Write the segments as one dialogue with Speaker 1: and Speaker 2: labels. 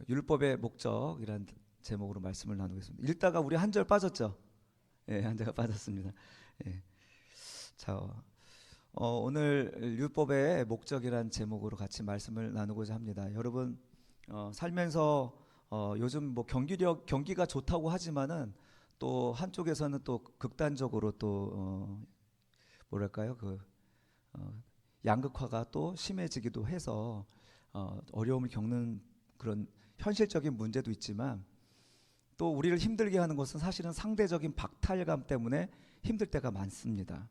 Speaker 1: 율법의 목적이란 제목으로 말씀을 나누겠습니다. 읽다가 우리 한 절 빠졌죠? 예, 한 절 빠졌습니다. 예. 자, 오늘 율법의 목적이란 제목으로 같이 말씀을 나누고자 합니다. 여러분 살면서 요즘 뭐 경기가 좋다고 하지만은 또 한쪽에서는 또 극단적으로 또 뭐랄까요 양극화가 또 심해지기도 해서 어려움을 겪는 그런 현실적인 문제도 있지만 또 우리를 힘들게 하는 것은 사실은 상대적인 박탈감 때문에 힘들 때가 많습니다.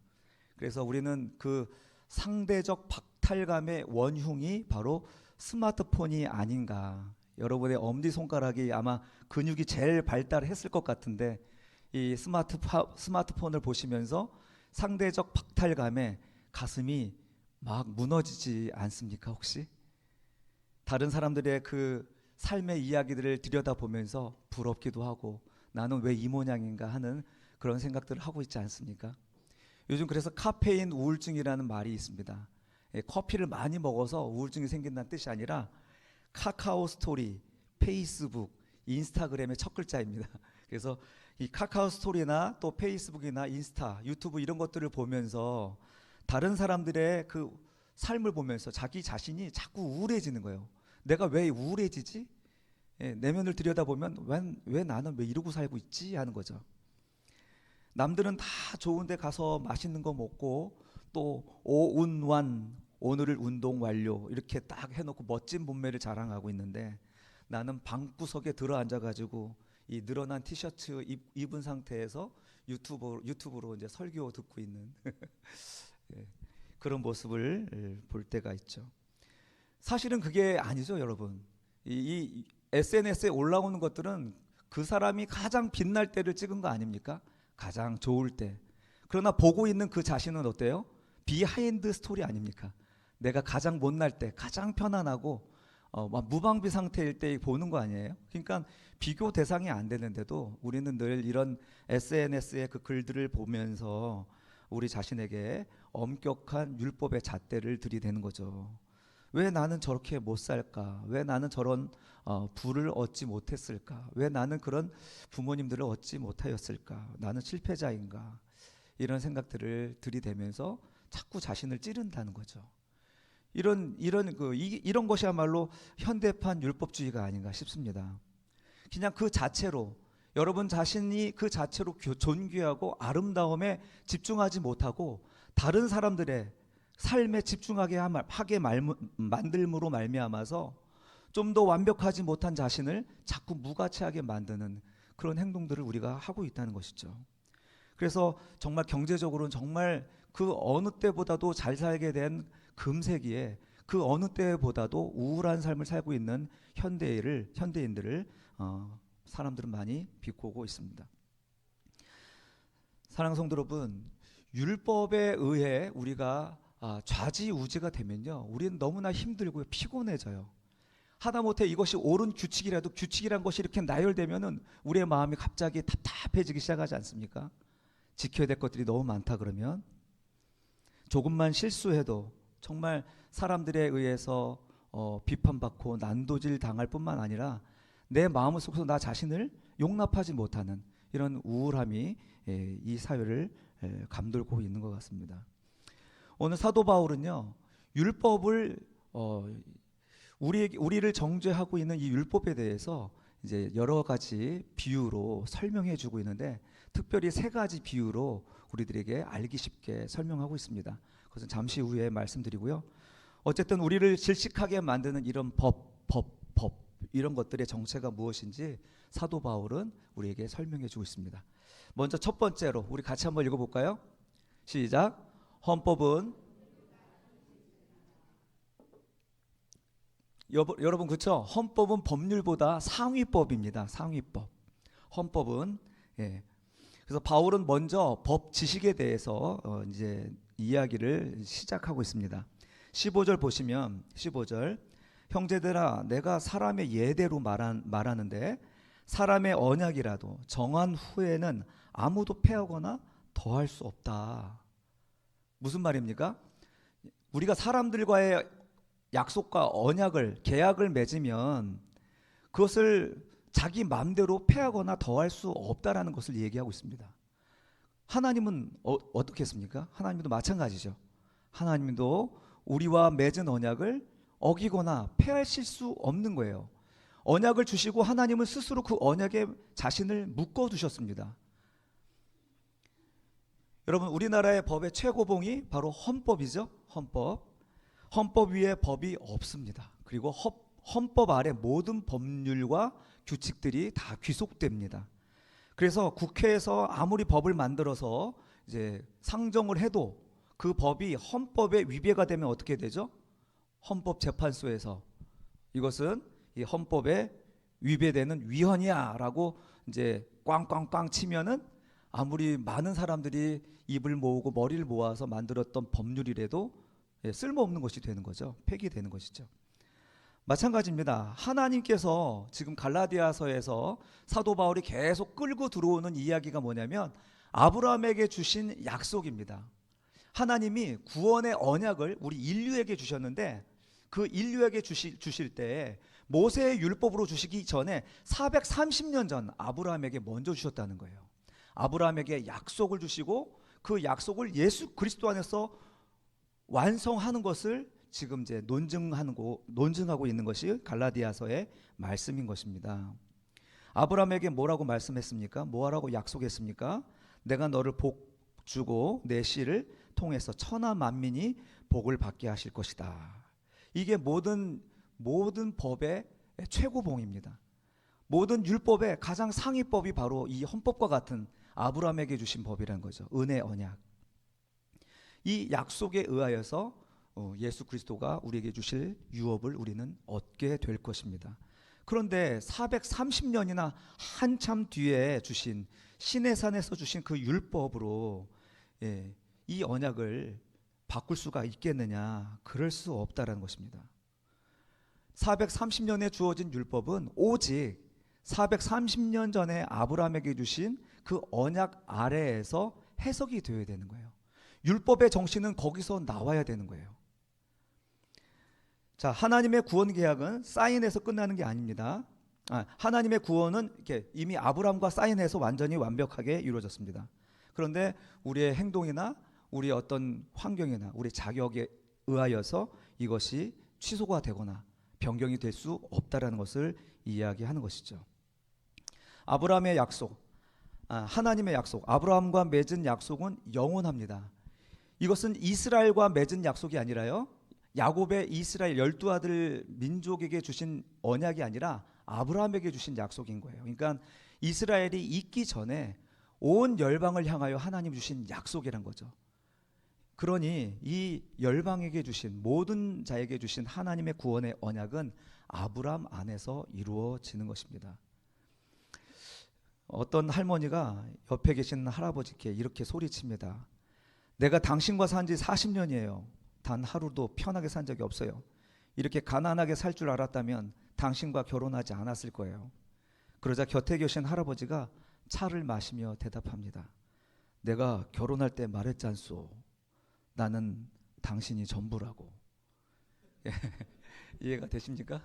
Speaker 1: 그래서 우리는 그 상대적 박탈감의 원흉이 바로 스마트폰이 아닌가. 여러분의 엄지손가락이 아마 근육이 제일 발달했을 것 같은데 이 스마트폰을 보시면서 상대적 박탈감에 가슴이 막 무너지지 않습니까 혹시? 다른 사람들의 그 삶의 이야기들을 들여다보면서 부럽기도 하고 나는 왜 이 모양인가 하는 그런 생각들을 하고 있지 않습니까? 요즘 그래서 카페인 우울증이라는 말이 있습니다. 커피를 많이 먹어서 우울증이 생긴다는 뜻이 아니라 카카오 스토리, 페이스북, 인스타그램의 첫 글자입니다. 그래서 이 카카오 스토리나 또 페이스북이나 인스타, 유튜브 이런 것들을 보면서 다른 사람들의 그 삶을 보면서 자기 자신이 자꾸 우울해지는 거예요. 내가 왜 우울해지지? 내면을 들여다보면 왜 나는 왜 이러고 살고 있지? 하는 거죠. 남들은 다 좋은 데 가서 맛있는 거 먹고 또 오운완 오늘을 운동 완료 이렇게 딱 해놓고 멋진 몸매를 자랑하고 있는데 나는 방구석에 들어 앉아가지고 이 늘어난 티셔츠 입은 상태에서 유튜브로 이제 설교 듣고 있는 그런 모습을 볼 때가 있죠. 사실은 그게 아니죠, 여러분. 이 SNS에 올라오는 것들은 그 사람이 가장 빛날 때를 찍은 거 아닙니까? 가장 좋을 때. 그러나 보고 있는 그 자신은 어때요? 비하인드 스토리 아닙니까? 내가 가장 못날 때, 가장 편안하고 무방비 상태일 때 보는 거 아니에요? 그러니까 비교 대상이 안 되는데도 우리는 늘 이런 SNS의 그 글들을 보면서 우리 자신에게 엄격한 율법의 잣대를 들이대는 거죠. 왜 나는 저렇게 못 살까? 왜 나는 저런 부를 얻지 못했을까? 왜 나는 그런 부모님들을 얻지 못하였을까? 나는 실패자인가? 이런 생각들을 들이대면서 자꾸 자신을 찌른다는 거죠. 이런 것이야말로 현대판 율법주의가 아닌가 싶습니다. 그냥 그 자체로 여러분 자신이 그 자체로 존귀하고 아름다움에 집중하지 못하고 다른 사람들의 삶에 집중하게 만들므로 말미암아서 좀 더 완벽하지 못한 자신을 자꾸 무가치하게 만드는 그런 행동들을 우리가 하고 있다는 것이죠. 그래서 정말 경제적으로는 정말 그 어느 때보다도 잘 살게 된 금세기에 그 어느 때보다도 우울한 삶을 살고 있는 현대인들을 사람들은 많이 비꼬고 있습니다. 사랑하는 성도 여러분, 율법에 의해 우리가 좌지우지가 되면요, 우리는 너무나 힘들고요, 피곤해져요. 하다못해 이것이 옳은 규칙이라도 규칙이란 것이 이렇게 나열되면은 우리의 마음이 갑자기 답답해지기 시작하지 않습니까? 지켜야 될 것들이 너무 많다 그러면 조금만 실수해도 정말 사람들에 의해서 비판받고 난도질 당할 뿐만 아니라 내 마음 속에서 나 자신을 용납하지 못하는 이런 우울함이 이 사회를 감돌고 있는 것 같습니다. 오늘 사도 바울은요, 율법을 우리를 정죄하고 있는 이 율법에 대해서 이제 여러 가지 비유로 설명해 주고 있는데 특별히 세 가지 비유로 우리들에게 알기 쉽게 설명하고 있습니다. 그것은 잠시 후에 말씀드리고요. 어쨌든 우리를 질식하게 만드는 이런 법 이런 것들의 정체가 무엇인지 사도 바울은 우리에게 설명해 주고 있습니다. 먼저 첫 번째로 우리 같이 한번 읽어볼까요? 시작. 헌법은 여러분 그렇죠? 헌법은 법률보다 상위법입니다. 상위법. 헌법은 그래서 바울은 먼저 법 지식에 대해서 이제 이야기를 시작하고 있습니다. 15절 보시면 15절 형제들아 내가 사람의 예대로 말하는데 사람의 언약이라도 정한 후에는 아무도 패하거나 더할 수 없다. 무슨 말입니까? 우리가 사람들과의 약속과 언약을 계약을 맺으면 그것을 자기 마음대로 패하거나 더할 수 없다라는 것을 얘기하고 있습니다. 하나님은 어떻게 했습니까? 하나님도 마찬가지죠. 하나님도 우리와 맺은 언약을 어기거나 패하실 수 없는 거예요. 언약을 주시고 하나님은 스스로 그 언약에 자신을 묶어두셨습니다. 여러분, 우리나라의 법의 최고봉이 바로 헌법이죠. 헌법 위에 법이 없습니다. 그리고 헌법 아래 모든 법률과 규칙들이 다 귀속됩니다. 그래서 국회에서 아무리 법을 만들어서 이제 상정을 해도 그 법이 헌법에 위배가 되면 어떻게 되죠? 헌법재판소에서 이것은 이 헌법에 위배되는 위헌이야라고 이제 꽝꽝꽝 치면은 아무리 많은 사람들이 입을 모으고 머리를 모아서 만들었던 법률이라도 쓸모없는 것이 되는 거죠. 폐기되는 것이죠. 마찬가지입니다. 하나님께서 지금 갈라디아서에서 사도 바울이 계속 끌고 들어오는 이야기가 뭐냐면 아브라함에게 주신 약속입니다. 하나님이 구원의 언약을 우리 인류에게 주셨는데 그 인류에게 주실 때 모세의 율법으로 주시기 전에 430년 전 아브라함에게 먼저 주셨다는 거예요. 아브라함에게 약속을 주시고 그 약속을 예수 그리스도 안에서 완성하는 것을 지금 이제 논증하고 있는 것이 갈라디아서의 말씀인 것입니다. 아브라함에게 뭐라고 말씀했습니까? 뭐하라고 약속했습니까? 내가 너를 복 주고 내 씨를 통해서 천하 만민이 복을 받게 하실 것이다. 이게 모든 법의 최고봉입니다. 모든 율법의 가장 상위법이 바로 이 헌법과 같은 아브라함에게 주신 법이라는 거죠. 은혜 언약. 이 약속에 의하여서 예수 그리스도가 우리에게 주실 유업을 우리는 얻게 될 것입니다. 그런데 430년이나 한참 뒤에 주신 시내산에서 주신 그 율법으로 이 언약을 바꿀 수가 있겠느냐? 그럴 수 없다라는 것입니다. 430년에 주어진 율법은 오직 430년 전에 아브라함에게 주신 그 언약 아래에서 해석이 되어야 되는 거예요. 율법의 정신은 거기서 나와야 되는 거예요. 자, 하나님의 구원 계약은 사인해서 끝나는 게 아닙니다. 하나님의 구원은 이렇게 이미 아브라함과 사인해서 완전히 완벽하게 이루어졌습니다. 그런데 우리의 행동이나 우리 어떤 환경이나 우리 자격에 의하여서 이것이 취소가 되거나 변경이 될 수 없다라는 것을 이야기하는 것이죠. 아브라함의 약속, 하나님의 약속, 아브라함과 맺은 약속은 영원합니다. 이것은 이스라엘과 맺은 약속이 아니라요, 야곱의 이스라엘 12아들 민족에게 주신 언약이 아니라 아브라함에게 주신 약속인 거예요. 그러니까 이스라엘이 있기 전에 온 열방을 향하여 하나님 주신 약속이란 거죠. 그러니 이 열방에게 주신 모든 자에게 주신 하나님의 구원의 언약은 아브라함 안에서 이루어지는 것입니다. 어떤 할머니가 옆에 계신 할아버지께 이렇게 소리칩니다. 내가 당신과 산 지 40년이에요. 단 하루도 편하게 산 적이 없어요. 이렇게 가난하게 살 줄 알았다면 당신과 결혼하지 않았을 거예요. 그러자 곁에 계신 할아버지가 차를 마시며 대답합니다. 내가 결혼할 때 말했잖소. 나는 당신이 전부라고. 이해가 되십니까?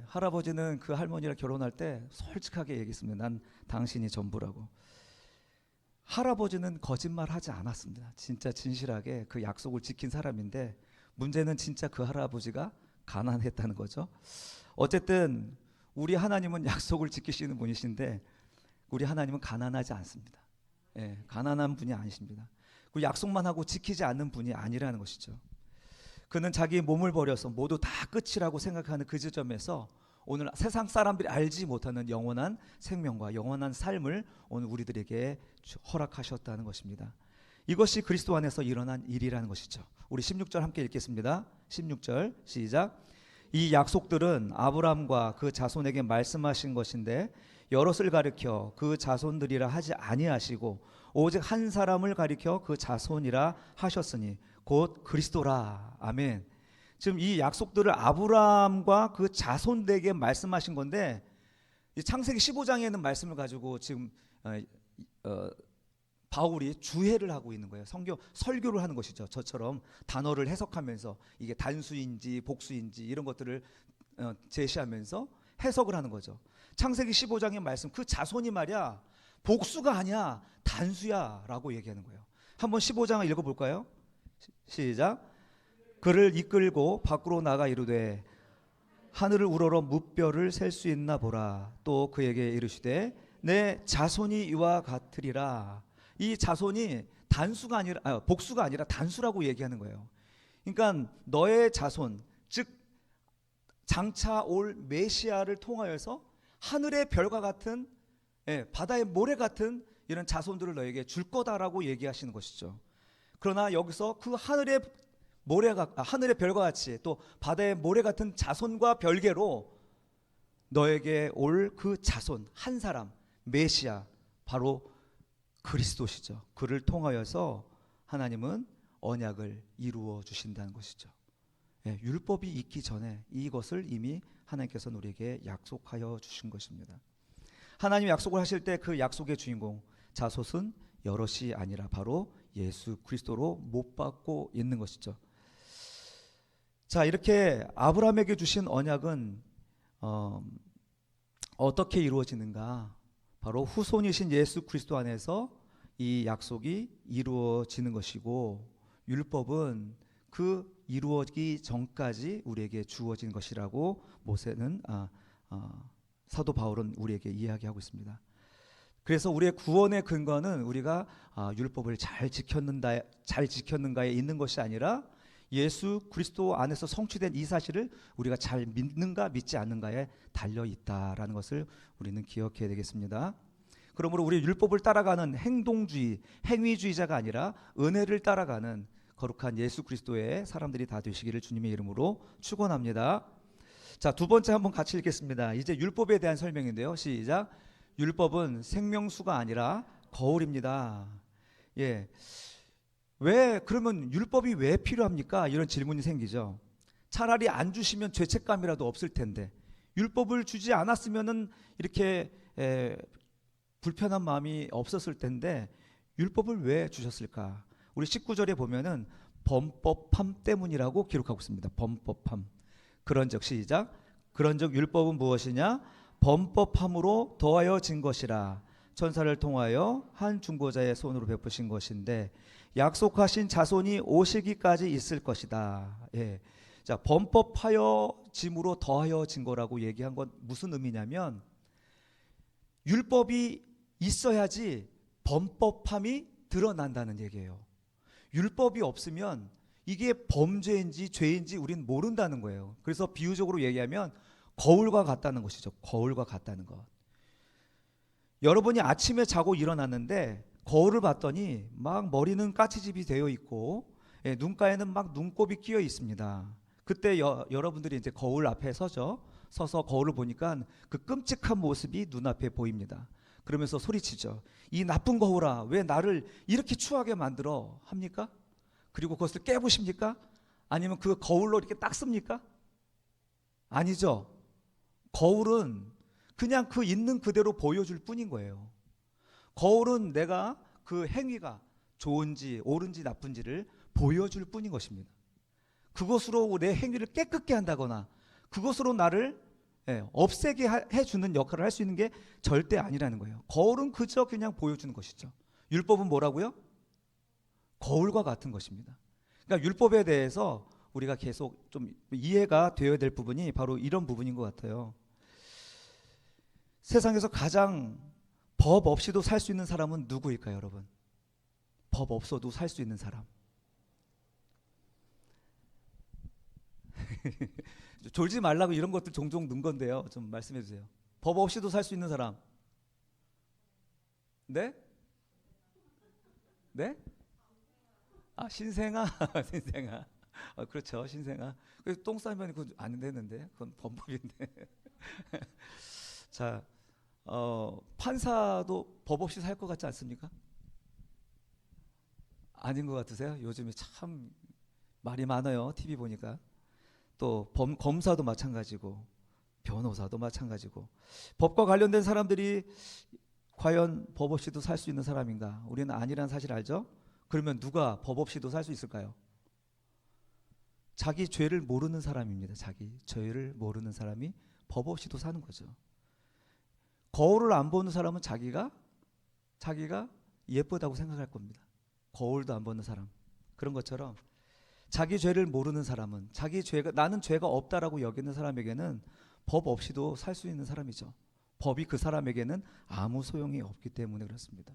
Speaker 1: 할아버지는 그 할머니랑 결혼할 때 솔직하게 얘기했습니다. 난 당신이 전부라고. 할아버지는 거짓말하지 않았습니다. 진짜 진실하게 그 약속을 지킨 사람인데 문제는 진짜 그 할아버지가 가난했다는 거죠. 어쨌든 우리 하나님은 약속을 지키시는 분이신데 우리 하나님은 가난하지 않습니다. 가난한 분이 아니십니다. 그 약속만 하고 지키지 않는 분이 아니라는 것이죠. 그는 자기 몸을 버려서 모두 다 끝이라고 생각하는 그 지점에서 오늘 세상 사람들이 알지 못하는 영원한 생명과 영원한 삶을 오늘 우리들에게 허락하셨다는 것입니다. 이것이 그리스도 안에서 일어난 일이라는 것이죠. 우리 16절 함께 읽겠습니다. 16절 시작. 이 약속들은 아브라함과 그 자손에게 말씀하신 것인데 여럿을 가리켜 그 자손들이라 하지 아니하시고 오직 한 사람을 가리켜 그 자손이라 하셨으니 곧 그리스도라. 아멘. 지금 이 약속들을 아브라함과 그 자손들에게 말씀하신 건데 창세기 15장에 있는 말씀을 가지고 지금 바울이 주해를 하고 있는 거예요. 설교를 하는 것이죠. 저처럼 단어를 해석하면서 이게 단수인지 복수인지 이런 것들을 제시하면서 해석을 하는 거죠. 창세기 15장의 말씀, 그 자손이 말이야 복수가 아니야 단수야 라고 얘기하는 거예요. 한번 15장을 읽어볼까요? 시작. 그를 이끌고 밖으로 나가 이르되 하늘을 우러러 무뼈를 셀 수 있나 보라. 또 그에게 이르시되 내 자손이 이와 같으리라. 이 자손이 단수가 아니라 복수가 아니라 단수라고 얘기하는 거예요. 그러니까 너의 자손, 즉 장차 올 메시아를 통하여서 하늘의 별과 같은 바다의 모래 같은 이런 자손들을 너에게 줄 거다라고 얘기하시는 것이죠. 그러나 여기서 그 하늘의 별과 같이 또 바다의 모래 같은 자손과 별개로 너에게 올 그 자손 한 사람 메시아 바로 그리스도시죠. 그를 통하여서 하나님은 언약을 이루어 주신다는 것이죠. 율법이 있기 전에 이것을 이미 하나님께서 우리에게 약속하여 주신 것입니다. 하나님 약속을 하실 때 그 약속의 주인공 자손은 여럿이 아니라 바로 예수 그리스도로 못 받고 있는 것이죠. 자, 이렇게 아브라함에게 주신 언약은 어떻게 이루어지는가? 바로 후손이신 예수 그리스도 안에서 이 약속이 이루어지는 것이고, 율법은 그 이루어지기 전까지 우리에게 주어진 것이라고 사도 바울은 우리에게 이야기하고 있습니다. 그래서 우리의 구원의 근거는 우리가 율법을 잘 지켰는가에 있는 것이 아니라 예수 그리스도 안에서 성취된 이 사실을 우리가 잘 믿는가 믿지 않는가에 달려 있다라는 것을 우리는 기억해야 되겠습니다. 그러므로 우리 율법을 따라가는 행위주의자가 아니라 은혜를 따라가는 거룩한 예수 그리스도의 사람들이 다 되시기를 주님의 이름으로 축원합니다. 자, 두 번째 한번 같이 읽겠습니다. 이제 율법에 대한 설명인데요. 시작. 율법은 생명수가 아니라 거울입니다. 그러면 율법이 왜 필요합니까? 이런 질문이 생기죠. 차라리 안 주시면 죄책감이라도 없을 텐데, 율법을 주지 않았으면은 이렇게 불편한 마음이 없었을 텐데 율법을 왜 주셨을까? 우리 19절에 보면은 범법함 때문이라고 기록하고 있습니다. 범법함. 그런즉 시작. 그런즉 율법은 무엇이냐? 범법함으로 더하여진 것이라. 천사를 통하여 한 중보자의 손으로 베푸신 것인데 약속하신 자손이 오시기까지 있을 것이다. 자, 범법하여짐으로 더하여진 거라고 얘기한 건 무슨 의미냐면, 율법이 있어야지 범법함이 드러난다는 얘기예요. 율법이 없으면 이게 범죄인지 죄인지 우리는 모른다는 거예요. 그래서 비유적으로 얘기하면 거울과 같다는 것이죠. 거울과 같다는 것. 여러분이 아침에 자고 일어났는데 거울을 봤더니 막 머리는 까치집이 되어 있고 눈가에는 막 눈곱이 끼어 있습니다. 그때 여러분들이 이제 거울 앞에 서서 거울을 보니까 그 끔찍한 모습이 눈앞에 보입니다. 그러면서 소리치죠. 이 나쁜 거울아, 왜 나를 이렇게 추하게 만들어 합니까? 그리고 그것을 깨부십니까? 아니면 그 거울로 이렇게 닦습니까? 아니죠. 거울은 그냥 그 있는 그대로 보여줄 뿐인 거예요. 거울은 내가 그 행위가 좋은지 옳은지 나쁜지를 보여줄 뿐인 것입니다. 그것으로 내 행위를 깨끗게 한다거나 그것으로 나를 없애게 해주는 역할을 할 수 있는 게 절대 아니라는 거예요. 거울은 그저 그냥 보여주는 것이죠. 율법은 뭐라고요? 거울과 같은 것입니다. 그러니까 율법에 대해서 우리가 계속 좀 이해가 되어야 될 부분이 바로 이런 부분인 것 같아요. 세상에서 가장 법 없이도 살 수 있는 사람은 누구일까요, 여러분? 법 없어도 살 수 있는 사람. 졸지 말라고 이런 것들 종종 넣은 건데요. 좀 말씀해 주세요. 법 없이도 살 수 있는 사람. 네? 네? 신생아. 신생아. 그렇죠. 신생아. 똥 싸면 그건 안 되는데. 그건 범법인데. 자, 판사도 법 없이 살 것 같지 않습니까? 아닌 것 같으세요? 요즘에 참 말이 많아요. TV 보니까. 또 검사도 마찬가지고 변호사도 마찬가지고 법과 관련된 사람들이 과연 법 없이도 살 수 있는 사람인가? 우리는 아니라는 사실 알죠? 그러면 누가 법 없이도 살 수 있을까요? 자기 죄를 모르는 사람입니다. 자기 죄를 모르는 사람이 법 없이도 사는 거죠. 거울을 안 보는 사람은 자기가 예쁘다고 생각할 겁니다. 거울도 안 보는 사람. 그런 것처럼 자기 죄를 모르는 사람은 나는 죄가 없다라고 여기는 사람에게는 법 없이도 살 수 있는 사람이죠. 법이 그 사람에게는 아무 소용이 없기 때문에 그렇습니다.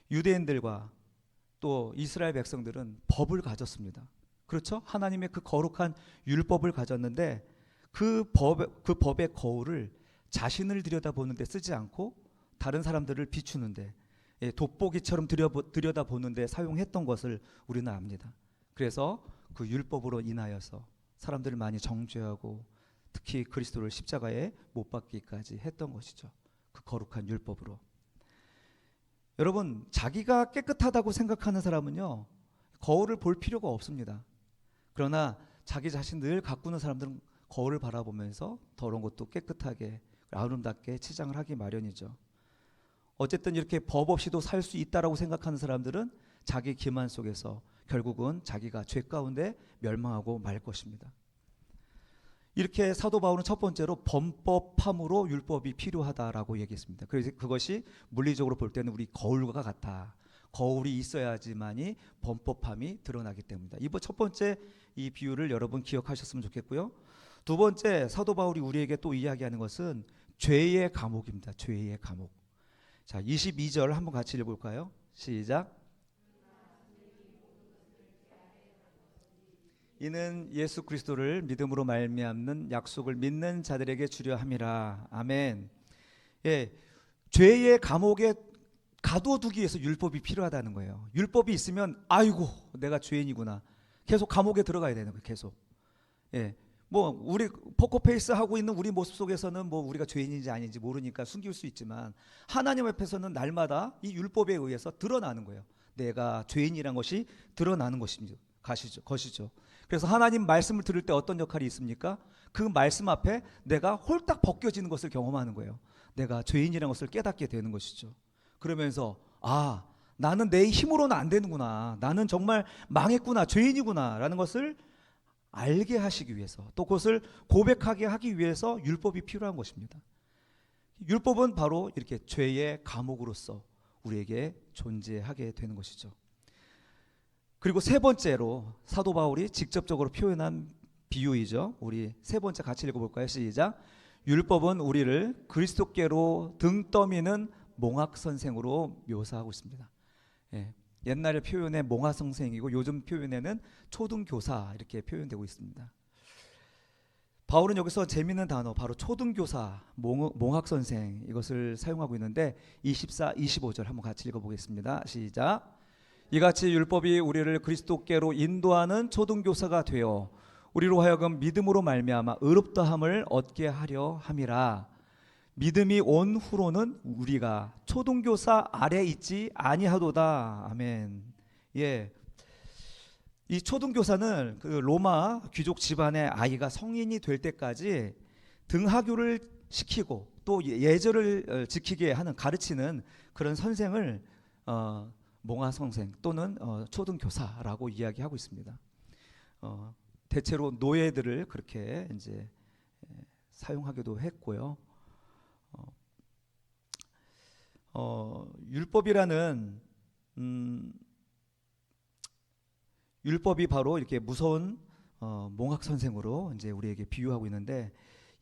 Speaker 1: 유대인들과 또 이스라엘 백성들은 법을 가졌습니다. 그렇죠? 하나님의 그 거룩한 율법을 가졌는데 그 법의 거울을 자신을 들여다보는 데 쓰지 않고 다른 사람들을 비추는데, 돋보기처럼 들여다보는 데 사용했던 것을 우리는 압니다. 그래서 그 율법으로 인하여서 사람들을 많이 정죄하고 특히 그리스도를 십자가에 못 박기까지 했던 것이죠. 그 거룩한 율법으로. 여러분, 자기가 깨끗하다고 생각하는 사람은요, 거울을 볼 필요가 없습니다. 그러나 자기 자신 늘 가꾸는 사람들은 거울을 바라보면서 더러운 것도 깨끗하게 아름답게 치장을 하기 마련이죠. 어쨌든 이렇게 법 없이도 살 수 있다라고 생각하는 사람들은 자기 기만 속에서 결국은 자기가 죄 가운데 멸망하고 말 것입니다. 이렇게 사도 바울은 첫 번째로 범법함으로 율법이 필요하다라고 얘기했습니다. 그래서 그것이 물리적으로 볼 때는 우리 거울과 같다. 거울이 있어야지만이 범법함이 드러나기 때문이다. 이 첫 번째 이 비유를 여러분 기억하셨으면 좋겠고요. 두 번째, 사도 바울이 우리에게 또 이야기하는 것은 죄의 감옥입니다. 죄의 감옥. 자, 22절 한번 같이 읽어볼까요? 시작. 이는 예수 그리스도를 믿음으로 말미암는 약속을 믿는 자들에게 주려 함이라. 아멘. 예, 죄의 감옥에 가둬두기 위해서 율법이 필요하다는 거예요. 율법이 있으면 아이고 내가 죄인이구나. 계속 감옥에 들어가야 되는 거예요. 계속. 예, 뭐 우리 포커페이스 하고 있는 우리 모습 속에서는 뭐 우리가 죄인인지 아닌지 모르니까 숨길 수 있지만 하나님 앞에서는 날마다 이 율법에 의해서 드러나는 거예요. 내가 죄인이란 것이 드러나는 것이죠. 그래서 하나님 말씀을 들을 때 어떤 역할이 있습니까? 그 말씀 앞에 내가 홀딱 벗겨지는 것을 경험하는 거예요. 내가 죄인이라는 것을 깨닫게 되는 것이죠. 그러면서 나는 내 힘으로는 안 되는구나. 나는 정말 망했구나. 죄인이구나 라는 것을 알게 하시기 위해서, 또 그것을 고백하게 하기 위해서 율법이 필요한 것입니다. 율법은 바로 이렇게 죄의 감옥으로서 우리에게 존재하게 되는 것이죠. 그리고 세 번째로 사도 바울이 직접적으로 표현한 비유이죠. 우리 세 번째 같이 읽어볼까요? 시작. 율법은 우리를 그리스도께로 등 떠미는 몽학선생으로 묘사하고 있습니다. 예, 옛날의 표현에 몽학선생이고 요즘 표현에는 초등교사 이렇게 표현되고 있습니다. 바울은 여기서 재미있는 단어 바로 초등교사, 몽학선생 이것을 사용하고 있는데 24, 25절 한번 같이 읽어보겠습니다. 시작. 이같이 율법이 우리를 그리스도께로 인도하는 초등교사가 되어 우리로 하여금 믿음으로 말미암아 의롭다함을 얻게 하려 함이라. 믿음이 온 후로는 우리가 초등교사 아래 있지 아니하도다. 아멘. 예, 이 초등교사는 그 로마 귀족 집안의 아이가 성인이 될 때까지 등하교를 시키고 또 예절을 지키게 하는 가르치는 그런 선생을 몽하선생 또는 초등교사라고 이야기하고 있습니다. 대체로 노예들을 그렇게 이제 사용하기도 했고요. 율법이 바로 이렇게 무서운 몽학 선생으로 이제 우리에게 비유하고 있는데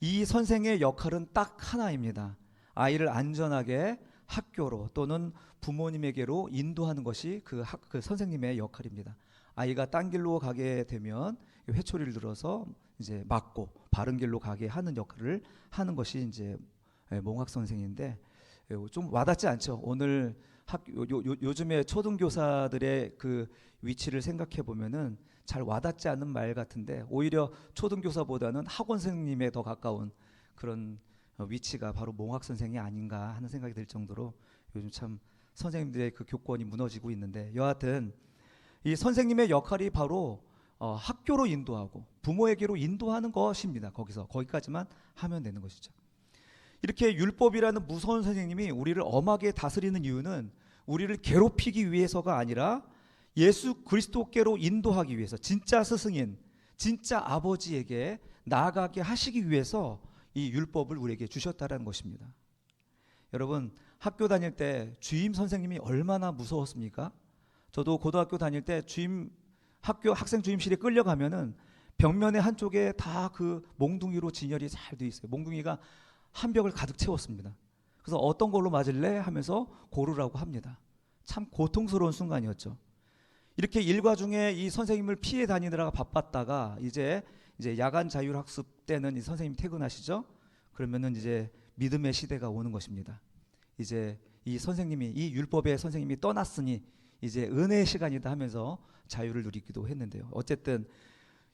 Speaker 1: 이 선생의 역할은 딱 하나입니다. 아이를 안전하게 학교로 또는 부모님에게로 인도하는 것이 그 선생님의 역할입니다. 아이가 딴 길로 가게 되면 회초리를 들어서 이제 막고 바른 길로 가게 하는 역할을 하는 것이 이제 몽학 선생인데 좀 와닿지 않죠. 오늘 요즘에 초등교사들의 그 위치를 생각해 보면은 잘 와닿지 않는 말 같은데 오히려 초등교사보다는 학원 선생님에 더 가까운 그런 위치가 바로 몽학 선생이 아닌가 하는 생각이 들 정도로 요즘 참 선생님들의 그 교권이 무너지고 있는데 여하튼 이 선생님의 역할이 바로 학교로 인도하고 부모에게로 인도하는 것입니다. 거기까지만 하면 되는 것이죠. 이렇게 율법이라는 무서운 선생님이 우리를 엄하게 다스리는 이유는 우리를 괴롭히기 위해서가 아니라 예수 그리스도께로 인도하기 위해서 진짜 스승인 진짜 아버지에게 나아가게 하시기 위해서 이 율법을 우리에게 주셨다라는 것입니다. 여러분, 학교 다닐 때 주임 선생님이 얼마나 무서웠습니까? 저도 고등학교 다닐 때 학교 학생 주임실에 끌려가면은 벽면의 한쪽에 다 그 몽둥이로 진열이 잘 돼 있어요. 몽둥이가 한 벽을 가득 채웠습니다. 그래서 어떤 걸로 맞을래 하면서 고르라고 합니다. 참 고통스러운 순간이었죠. 이렇게 일과 중에 이 선생님을 피해 다니느라가 바빴다가 이제 야간 자율학습 때는 이 선생님이 퇴근하시죠. 그러면은 이제 믿음의 시대가 오는 것입니다. 이제 이 선생님이, 이 율법의 선생님이 떠났으니 이제 은혜의 시간이다 하면서 자유를 누리기도 했는데요. 어쨌든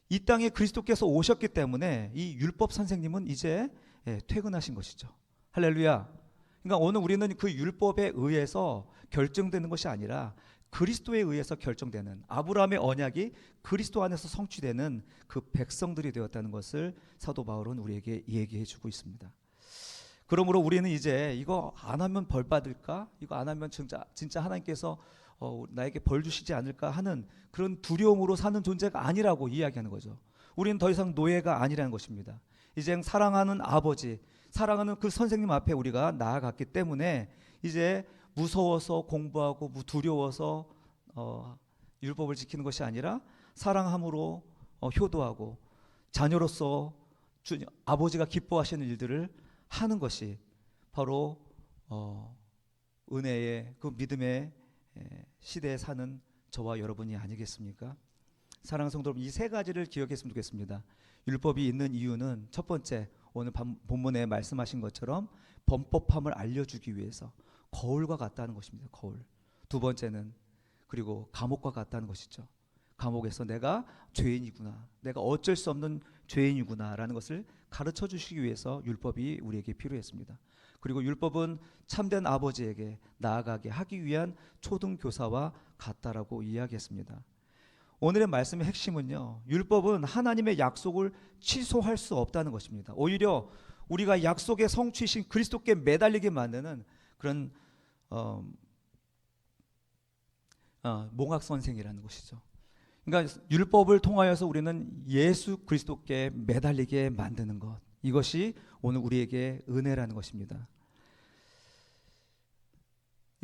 Speaker 1: 이 땅에 그리스도께서 오셨기 때문에 이 율법 선생님은 이제 퇴근하신 것이죠. 할렐루야. 그러니까 오늘 우리는 그 율법에 의해서 결정되는 것이 아니라 그리스도에 의해서 결정되는, 아브라함의 언약이 그리스도 안에서 성취되는 그 백성들이 되었다는 것을 사도 바울은 우리에게 얘기해 주고 있습니다. 그러므로 우리는 이제 이거 안 하면 벌 받을까? 이거 안 하면 진짜 하나님께서 나에게 벌 주시지 않을까 하는 그런 두려움으로 사는 존재가 아니라고 이야기하는 거죠. 우리는 더 이상 노예가 아니라는 것입니다. 이제 사랑하는 아버지, 사랑하는 그 선생님 앞에 우리가 나아갔기 때문에 이제 무서워서 공부하고 두려워서 율법을 지키는 것이 아니라 사랑함으로 효도하고 자녀로서 아버지가 기뻐하시는 일들을 하는 것이 바로 은혜의 그 믿음의 시대에 사는 저와 여러분이 아니겠습니까? 사랑하는 성도 여러분, 이 세 가지를 기억했으면 좋겠습니다. 율법이 있는 이유는 첫 번째, 오늘 본문에 말씀하신 것처럼 범법함을 알려주기 위해서 거울과 같다는 것입니다. 거울. 두 번째는 그리고 감옥과 같다는 것이죠. 감옥에서 내가 죄인이구나, 내가 어쩔 수 없는 죄인이구나 라는 것을 가르쳐 주시기 위해서 율법이 우리에게 필요했습니다. 그리고 율법은 참된 아버지에게 나아가게 하기 위한 초등교사와 같다라고 이야기했습니다. 오늘의 말씀의 핵심은요, 율법은 하나님의 약속을 취소할 수 없다는 것입니다. 오히려 우리가 약속의 성취이신 그리스도께 매달리게 만드는 그런 몽학선생이라는 것이죠. 그러니까 율법을 통하여서 우리는 예수 그리스도께 매달리게 만드는 것, 이것이 오늘 우리에게 은혜라는 것입니다.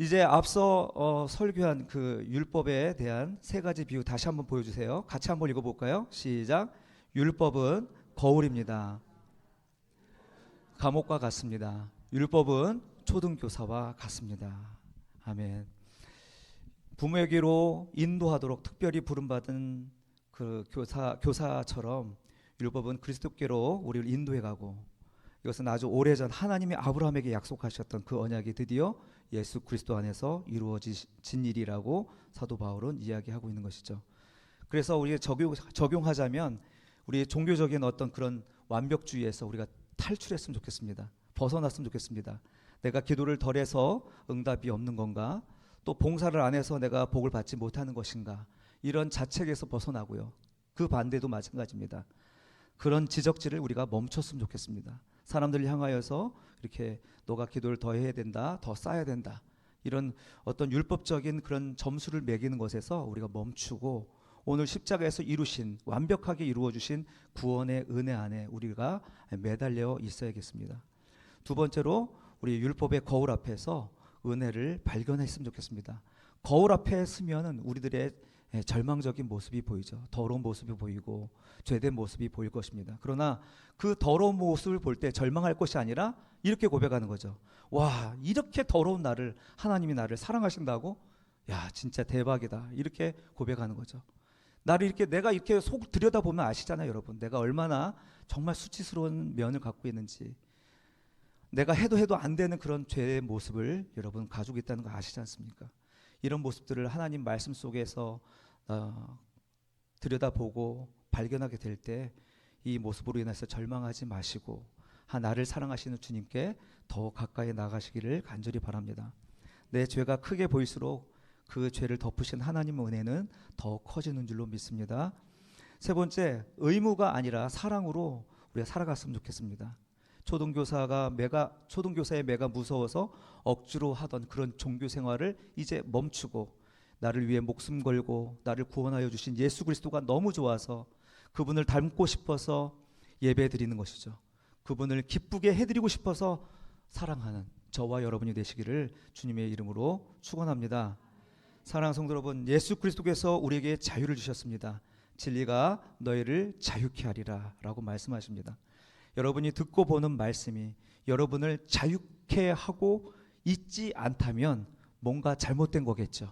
Speaker 1: 이제 앞서 설교한 그 율법에 대한 세 가지 비유 다시 한번 보여주세요. 같이 한번 읽어볼까요? 시작. 율법은 거울입니다. 감옥과 같습니다. 율법은 초등교사와 같습니다. 아멘. 부모에게로 인도하도록 특별히 부름받은 그 교사처럼 율법은 그리스도께로 우리를 인도해가고, 이것은 아주 오래전 하나님이 아브라함에게 약속하셨던 그 언약이 드디어 예수 그리스도 안에서 이루어진 일이라고 사도 바울은 이야기하고 있는 것이죠. 그래서 우리가 적용하자면 우리의 종교적인 어떤 그런 완벽주의에서 우리가 탈출했으면 좋겠습니다. 벗어났으면 좋겠습니다. 내가 기도를 덜해서 응답이 없는 건가? 또 봉사를 안 해서 내가 복을 받지 못하는 것인가? 이런 자책에서 벗어나고요. 그 반대도 마찬가지입니다. 그런 지적질을 우리가 멈췄으면 좋겠습니다. 사람들을 향하여서 이렇게 너가 기도를 더 해야 된다, 더 쌓아야 된다, 이런 어떤 율법적인 그런 점수를 매기는 것에서 우리가 멈추고 오늘 십자가에서 이루신, 완벽하게 이루어 주신 구원의 은혜 안에 우리가 매달려 있어야겠습니다. 두 번째로 우리 율법의 거울 앞에서 은혜를 발견했으면 좋겠습니다. 거울 앞에 서면은 우리들의 절망적인 모습이 보이죠. 더러운 모습이 보이고 죄된 모습이 보일 것입니다. 그러나 그 더러운 모습을 볼 때 절망할 것이 아니라 이렇게 고백하는 거죠. 와, 이렇게 더러운 나를, 하나님이 나를 사랑하신다고? 야, 진짜 대박이다. 이렇게 고백하는 거죠. 내가 이렇게 속 들여다보면 아시잖아요, 여러분. 내가 얼마나 정말 수치스러운 면을 갖고 있는지, 내가 해도 안 되는 그런 죄의 모습을 여러분 가지고 있다는 거 아시지 않습니까? 이런 모습들을 하나님 말씀 속에서 들여다보고 발견하게 될 때 이 모습으로 인해서 절망하지 마시고 나를 사랑하시는 주님께 더 가까이 나가시기를 간절히 바랍니다. 내 죄가 크게 보일수록 그 죄를 덮으신 하나님의 은혜는 더 커지는 줄로 믿습니다. 세 번째, 의무가 아니라 사랑으로 우리가 살아갔으면 좋겠습니다. 초등교사의 매가 무서워서 억지로 하던 그런 종교 생활을 이제 멈추고 나를 위해 목숨 걸고 나를 구원하여 주신 예수 그리스도가 너무 좋아서 그분을 닮고 싶어서 예배 드리는 것이죠. 그분을 기쁘게 해드리고 싶어서 사랑하는 저와 여러분이 되시기를 주님의 이름으로 축원합니다. 사랑하는 성도 여러분, 예수 그리스도께서 우리에게 자유를 주셨습니다. 진리가 너희를 자유케 하리라 라고 말씀하십니다. 여러분이 듣고 보는 말씀이 여러분을 자유케 하고 있지 않다면 뭔가 잘못된 거겠죠.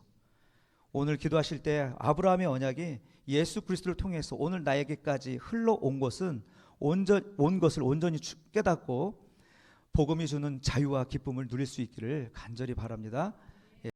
Speaker 1: 오늘 기도하실 때 아브라함의 언약이 예수 그리스도를 통해서 오늘 나에게까지 흘러온 것은 온 것을 온전히 깨닫고 복음이 주는 자유와 기쁨을 누릴 수 있기를 간절히 바랍니다.